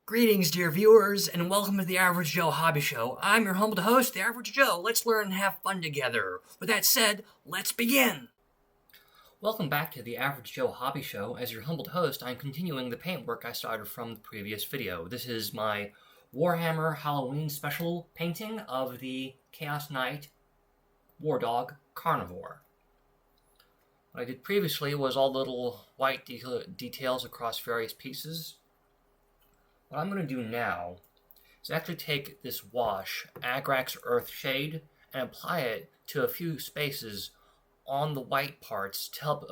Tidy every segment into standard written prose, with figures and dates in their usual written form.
Greetings, dear viewers, and welcome to the Average Joe Hobby Show. I'm your humble host, the Average Joe. Let's learn and have fun together. With that said, let's begin. Welcome back to the Average Joe Hobby Show. As your humbled host, I'm continuing the paintwork I started from the previous video. This is my Warhammer Halloween special painting of the Chaos Knight War Dog Carnivore. What I did previously was all little white details across various pieces. What I'm going to do now is actually take this wash, Agrax Earth Shade, and apply it to a few spaces on the white parts to help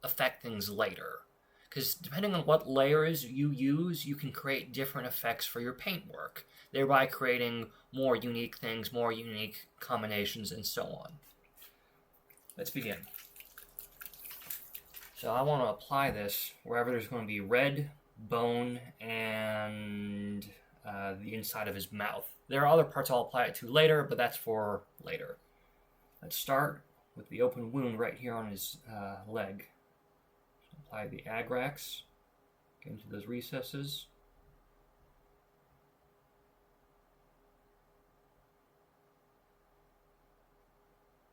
affect things later. Because depending on what layers you use, you can create different effects for your paintwork, thereby creating more unique things, more unique combinations, and so on. Let's begin. So I want to apply this wherever there's going to be red, bone, and the inside of his mouth. There are other parts I'll apply it to later, but that's for later. Let's start with the open wound right here on his leg. So apply the Agrax, get into those recesses.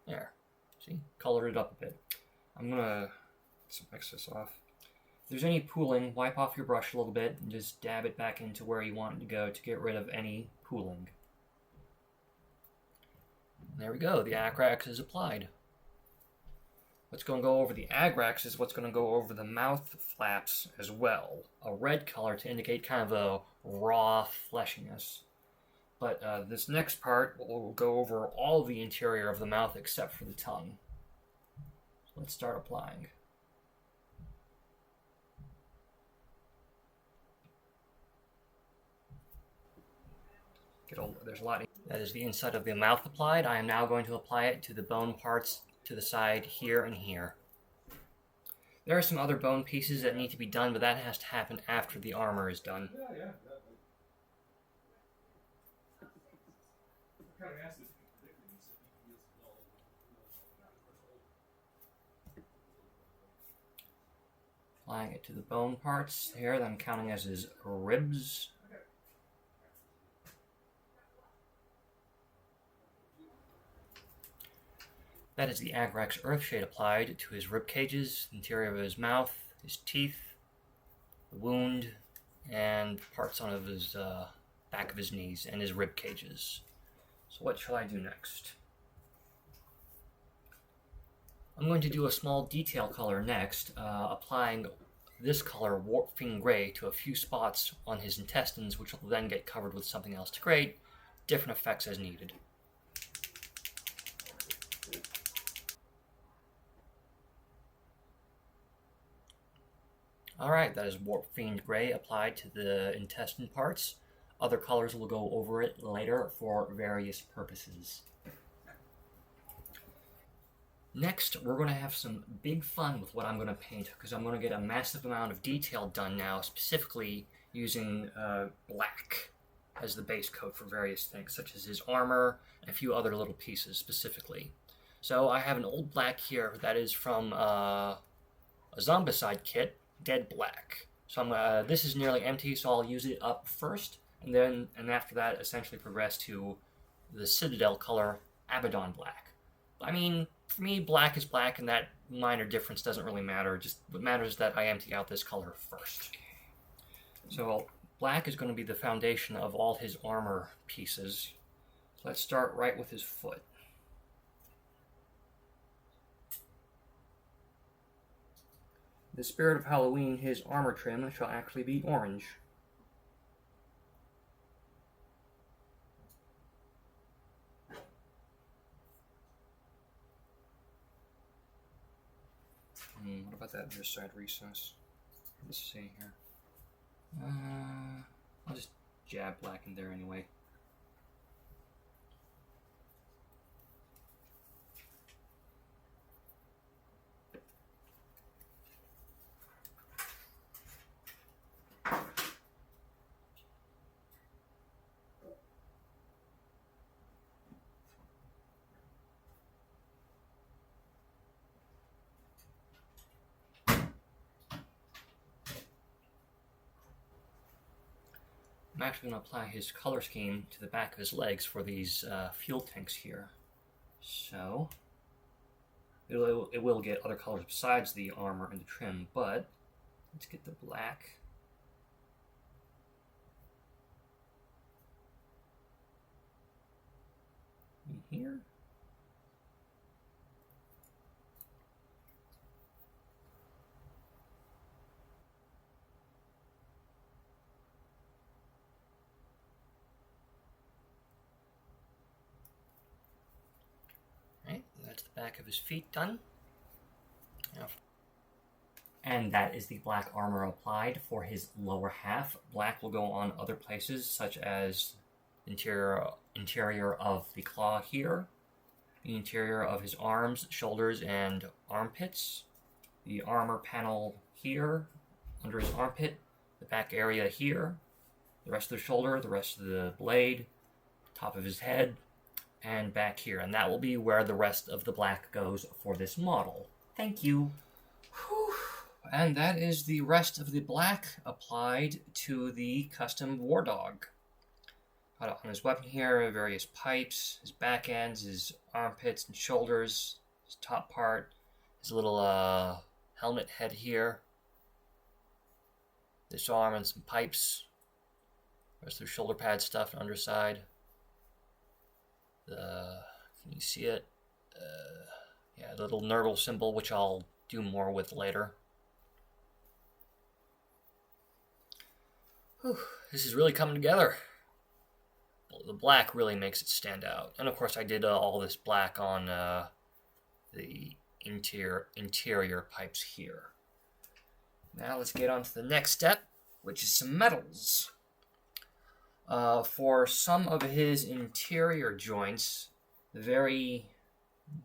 There, see, colored it up a bit. I'm gonna get some excess off. If there's any pooling, wipe off your brush a little bit and just dab it back into where you want it to go to get rid of any pooling. There we go, the Agrax is applied. What's going to go over the Agrax is what's going to go over the mouth flaps as well. A red color to indicate kind of a raw fleshiness. But this next part will go over all the interior of the mouth except for the tongue. So let's start applying. There's a lot. That is the inside of the mouth applied. I am now going to apply it to the bone parts to the side here and here. There are some other bone pieces that need to be done, but that has to happen after the armor is done. Applying it to the bone parts here that I'm counting as his ribs. That is the Agrax Earthshade applied to his rib cages, interior of his mouth, his teeth, the wound, and parts on of his back of his knees and his rib cages. So what shall I do next? I'm going to do a small detail color next, applying this color, Warp Fiend Gray, to a few spots on his intestines, which will then get covered with something else to create different effects as needed. Alright, that is Warp Fiend Gray applied to the intestine parts. Other colors will go over it later for various purposes. Next, we're going to have some big fun with what I'm going to paint, because I'm going to get a massive amount of detail done now, specifically using black as the base coat for various things, such as his armor and a few other little pieces specifically. So I have an old black here that is from a Zombicide kit, Dead Black. So this is nearly empty, so I'll use it up first, and after that essentially progress to the Citadel color, Abaddon Black. I mean, for me, black is black, and that minor difference doesn't really matter. Just what matters is that I empty out this color first. So black is going to be the foundation of all his armor pieces. So let's start right with his foot. The spirit of Halloween, his armor trim shall actually be orange. What about that other side recess? Let's see here. I'll just jab black in there anyway. I'm actually going to apply his color scheme to the back of his legs for these fuel tanks here. So, it will get other colors besides the armor and the trim, but let's get the black. In here. Right, that's the back of his feet done. And that is the black armor applied for his lower half. Black will go on other places, such as interior of the claw here, the interior of his arms, shoulders, and armpits, the armor panel here, under his armpit, the back area here, the rest of the shoulder, the rest of the blade, top of his head, and back here. And that will be where the rest of the black goes for this model. Thank you. Whew. And that is the rest of the black applied to the custom War Dog. Got it on his weapon here, various pipes, his back ends, his armpits and shoulders, his top part, his little helmet head here, this arm and some pipes, rest of the shoulder pad stuff and underside. Can you see it? Yeah, the little nurdle symbol, which I'll do more with later. Whew, this is really coming together. The black really makes it stand out. And of course I did all this black on the interior pipes here. Now let's get on to the next step, which is some metals. For some of his interior joints, the very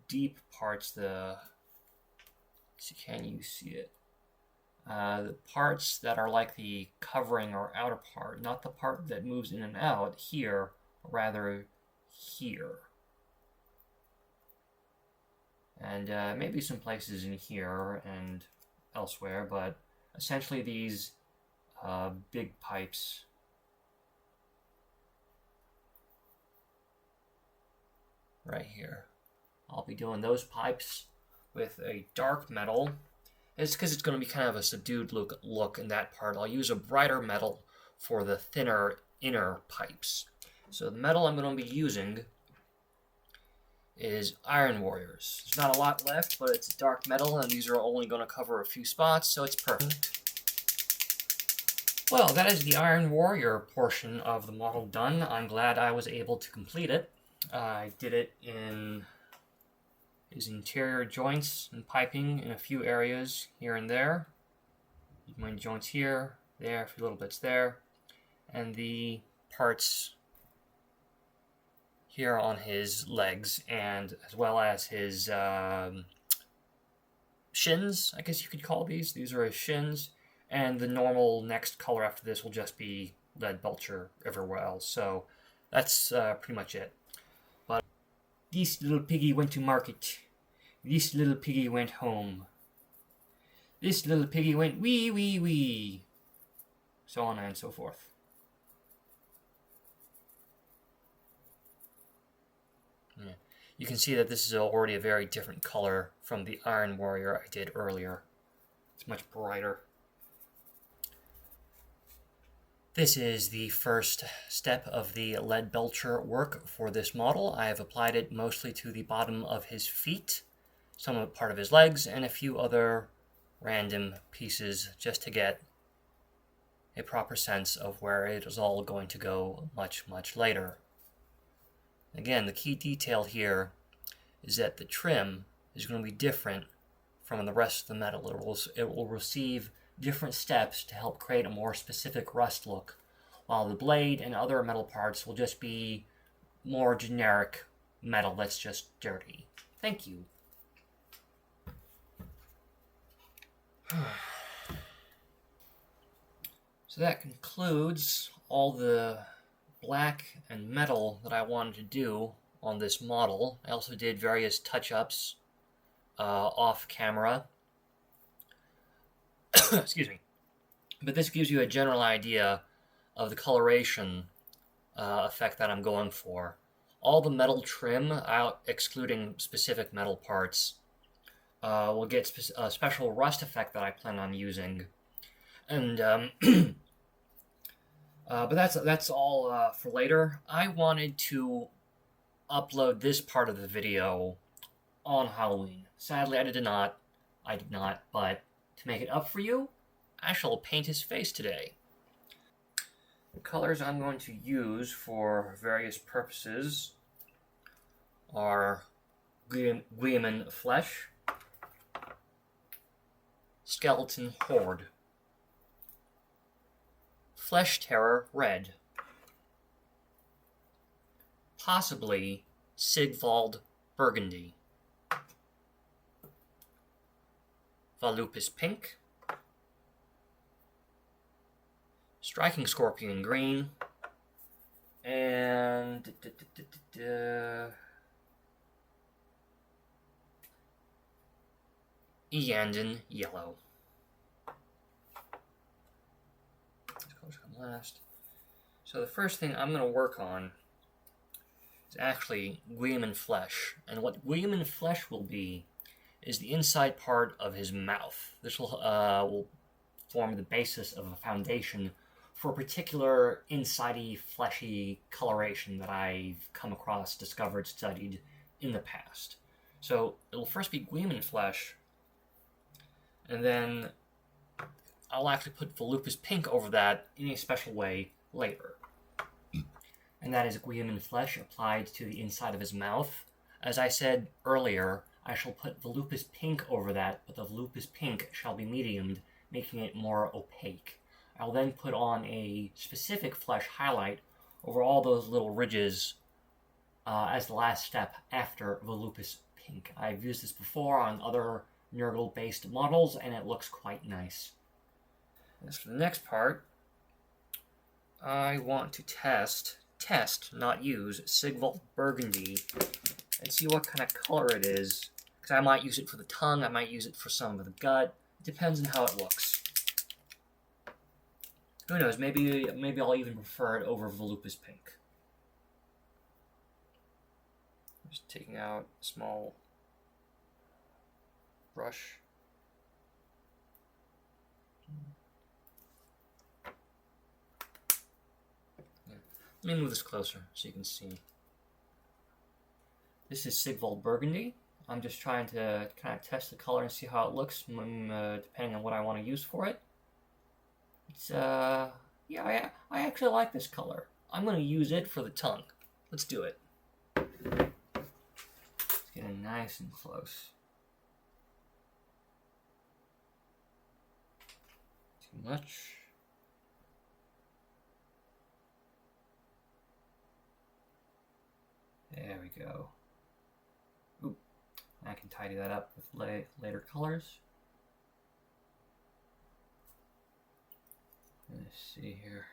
deep parts, can you see it? The parts that are like the covering or outer part, not the part that moves in and out here, rather here. And maybe some places in here and elsewhere, but essentially these big pipes. Right here. I'll be doing those pipes with a dark metal. It's because it's going to be kind of a subdued look in that part. I'll use a brighter metal for the thinner inner pipes. So the metal I'm going to be using is Iron Warriors. There's not a lot left, but it's dark metal, and these are only going to cover a few spots, so it's perfect. Well, that is the Iron Warrior portion of the model done. I'm glad I was able to complete it. I did it in his interior joints and piping in a few areas here and there. My joints here, there, a few little bits there, and the parts here on his legs, and as well as his shins, I guess you could call these. These are his shins, and the normal next color after this will just be lead belcher everywhere else. So that's pretty much it. But this little piggy went to market. This little piggy went home. This little piggy went wee wee wee. So on and so forth. Yeah. You can see that this is already a very different color from the Iron Warrior I did earlier. It's much brighter. This is the first step of the lead belcher work for this model. I have applied it mostly to the bottom of his feet, some of part of his legs, and a few other random pieces just to get a proper sense of where it is all going to go much, much later. Again, the key detail here is that the trim is going to be different from the rest of the metal. It will receive different steps to help create a more specific rust look, while the blade and other metal parts will just be more generic metal that's just dirty. Thank you. So that concludes all the black and metal that I wanted to do on this model. I also did various touch-ups off camera. Excuse me. But this gives you a general idea of the coloration effect that I'm going for. All the metal trim, out excluding specific metal parts, will get a special rust effect that I plan on using. And but that's all for later. I wanted to upload this part of the video on Halloween. Sadly, I did not, but to make it up for you, I shall paint his face today. The colors I'm going to use for various purposes are Guilliman Flesh, Skeleton Horde, Flesh Terror Red, possibly Sigvald Burgundy, Volupus Pink, Striking Scorpion Green, and Eandon Yellow. These colors come last. So the first thing I'm going to work on is actually Guilliman Flesh. And what Guilliman Flesh will be is the inside part of his mouth. This will form the basis of a foundation for a particular insidey, fleshy coloration that I've come across, discovered, studied in the past. So it'll first be Guilliman Flesh, and then I'll actually put Volupus Pink over that in a special way later. And that is Guilliman Flesh applied to the inside of his mouth. As I said earlier, I shall put Volupus Pink over that, but the Volupus Pink shall be mediumed, making it more opaque. I'll then put on a specific flesh highlight over all those little ridges as the last step after Volupus Pink. I've used this before on other Nurgle-based models, and it looks quite nice. As for the next part, I want to test, not use, Sigvald Burgundy and see what kind of color it is, because I might use it for the tongue, I might use it for some of the gut. It depends on how it looks. Who knows, maybe I'll even prefer it over Volupus Pink. Just taking out a small brush. Yeah. Let me move this closer so you can see. This is Sigvald Burgundy. I'm just trying to kind of test the color and see how it looks, depending on what I want to use for it. It's, yeah, I actually like this color. I'm going to use it for the tongue. Let's do it. It's getting nice and close. Too much. There we go. Oop. I can tidy that up with later colors. Let's see here.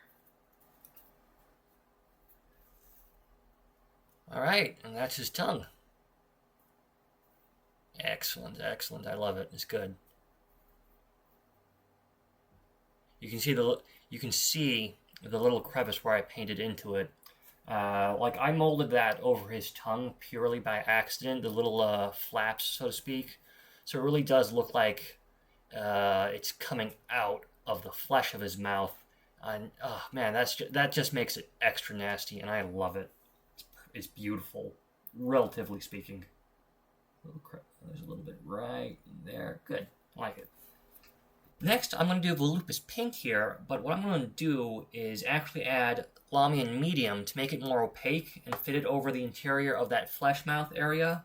Alright, and that's his tongue. Excellent, excellent. I love it. It's good. You can see the little crevice where I painted into it. Like I molded that over his tongue purely by accident, the little flaps, so to speak. So it really does look like it's coming out of the flesh of his mouth, and oh man, that just makes it extra nasty, and I love it. It's beautiful, relatively speaking. There's a little bit right there. Good, I like it. Next, I'm going to do Volupus Pink here, but what I'm going to do is actually add Lamian Medium to make it more opaque and fit it over the interior of that flesh mouth area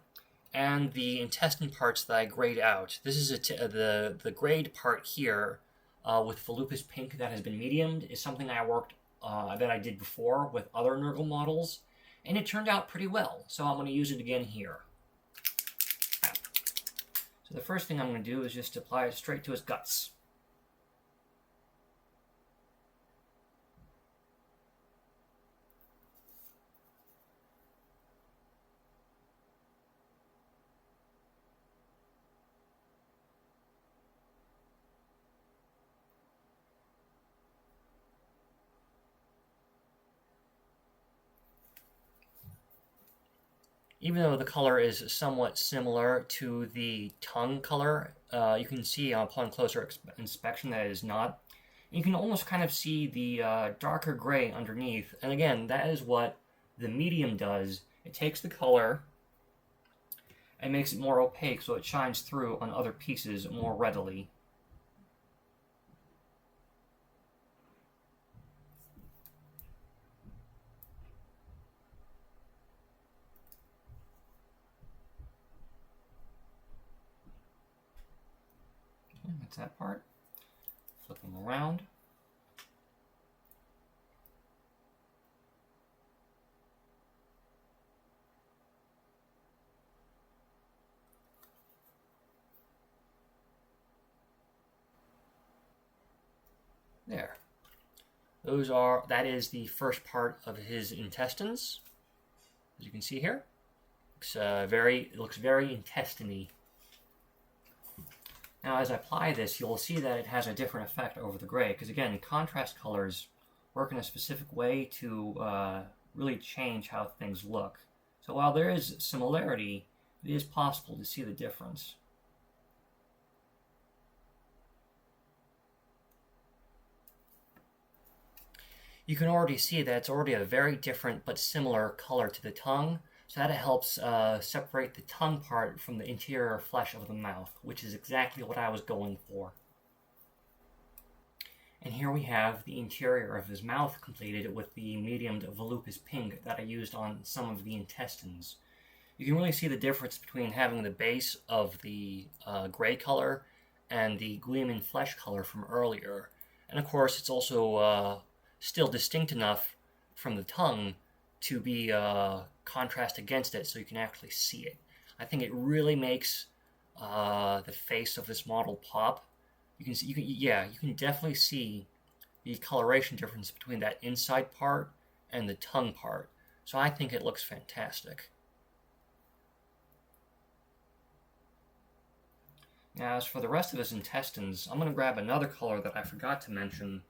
and the intestine parts that I grayed out. This is the grayed part here with Volupus Pink that has been mediumed is something that I did before with other Nurgle models, and it turned out pretty well, so I'm going to use it again here. So the first thing I'm going to do is just apply it straight to his guts. Even though the color is somewhat similar to the tongue color, you can see upon closer inspection that it is not. You can almost kind of see the darker gray underneath, and again, that is what the medium does. It takes the color and makes it more opaque so it shines through on other pieces more readily. Okay, that's that part. Flipping around. There. That is the first part of his intestines, as you can see here. It looks very intestine-y. Now, as I apply this, you'll see that it has a different effect over the gray, because again, contrast colors work in a specific way to really change how things look. So while there is similarity, it is possible to see the difference. You can already see that it's already a very different but similar color to the tongue, so that helps separate the tongue part from the interior flesh of the mouth, which is exactly what I was going for. And here we have the interior of his mouth completed with the mediumed volupus pink that I used on some of the intestines. You can really see the difference between having the base of the gray color and the gleaming flesh color from earlier. And of course, it's also still distinct enough from the tongue to be contrast against it so you can actually see it. I think it really makes the face of this model pop. You can definitely see the coloration difference between that inside part and the tongue part. So I think it looks fantastic. Now, as for the rest of his intestines, I'm going to grab another color that I forgot to mention.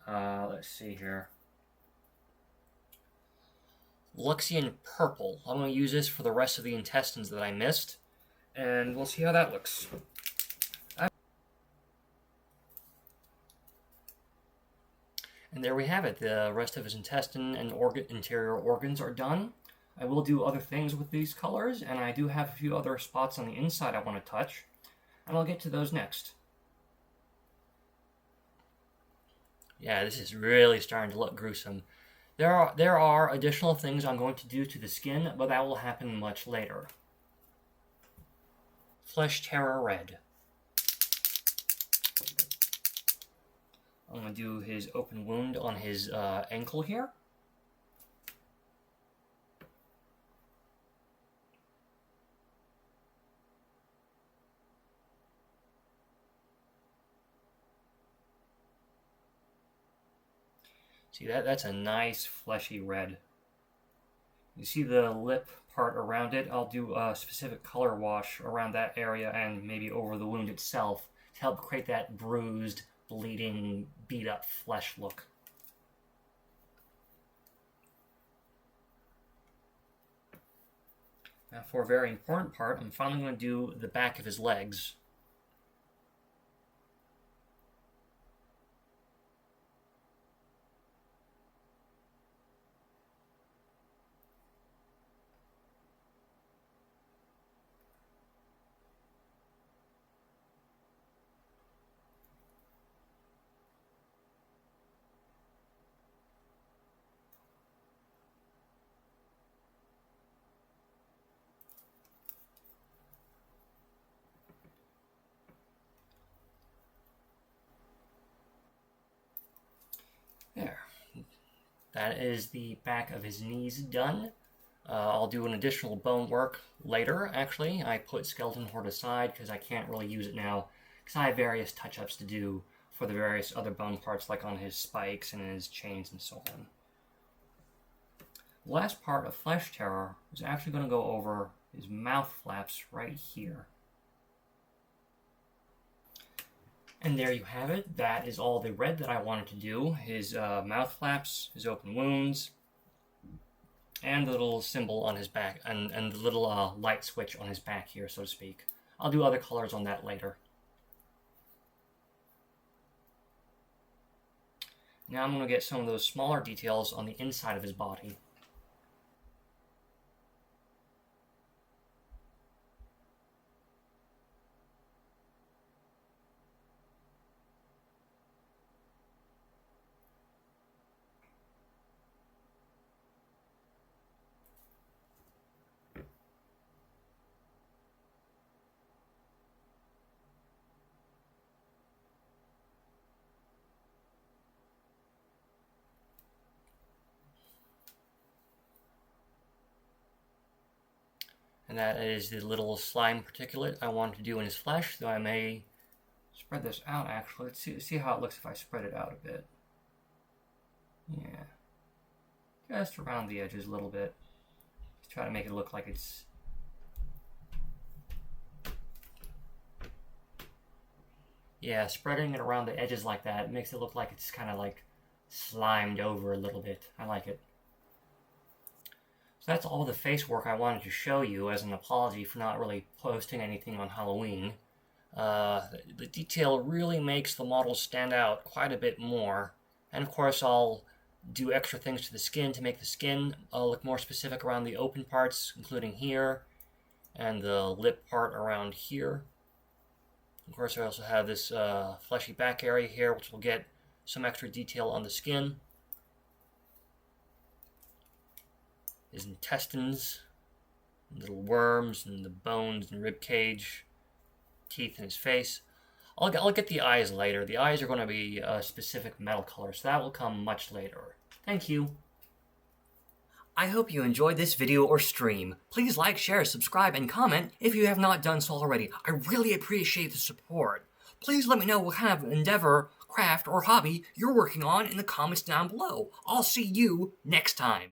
Let's see here. Luxian Purple. I'm going to use this for the rest of the intestines that I missed, and we'll see how that looks. And there we have it. The rest of his intestine and interior organs are done. I will do other things with these colors, and I do have a few other spots on the inside I want to touch, and I'll get to those next. Yeah, this is really starting to look gruesome. There are additional things I'm going to do to the skin, but that will happen much later. Flesh Terror Red. I'm going to do his open wound on his ankle here. See, that's a nice fleshy red. You see the lip part around it? I'll do a specific color wash around that area and maybe over the wound itself to help create that bruised, bleeding, beat-up flesh look. Now for a very important part, I'm finally going to do the back of his legs. There. That is the back of his knees done. I'll do an additional bone work later, actually. I put Skeleton Horde aside because I can't really use it now because I have various touch-ups to do for the various other bone parts, like on his spikes and his chains and so on. The last part of Flesh Terror is actually going to go over his mouth flaps right here. And there you have it. That is all the red that I wanted to do. His mouth flaps, his open wounds. And the little symbol on his back, and the little light switch on his back here, so to speak. I'll do other colors on that later. Now I'm going to get some of those smaller details on the inside of his body. And that is the little slime particulate I wanted to do in his flesh, though I may spread this out actually. Let's see how it looks if I spread it out a bit. Yeah. Just around the edges a little bit. Just try to make it look like it's... Yeah, spreading it around the edges like that makes it look like it's kind of like slimed over a little bit. I like it. So that's all the face work I wanted to show you as an apology for not really posting anything on Halloween. The detail really makes the model stand out quite a bit more. And of course I'll do extra things to the skin to make the skin look more specific around the open parts, including here, and the lip part around here. Of course I also have this fleshy back area here, which will get some extra detail on the skin. His intestines, little worms, and the bones and rib cage, teeth in his face. I'll get the eyes later. The eyes are going to be a specific metal color, so that will come much later. Thank you. I hope you enjoyed this video or stream. Please like, share, subscribe, and comment if you have not done so already. I really appreciate the support. Please let me know what kind of endeavor, craft, or hobby you're working on in the comments down below. I'll see you next time.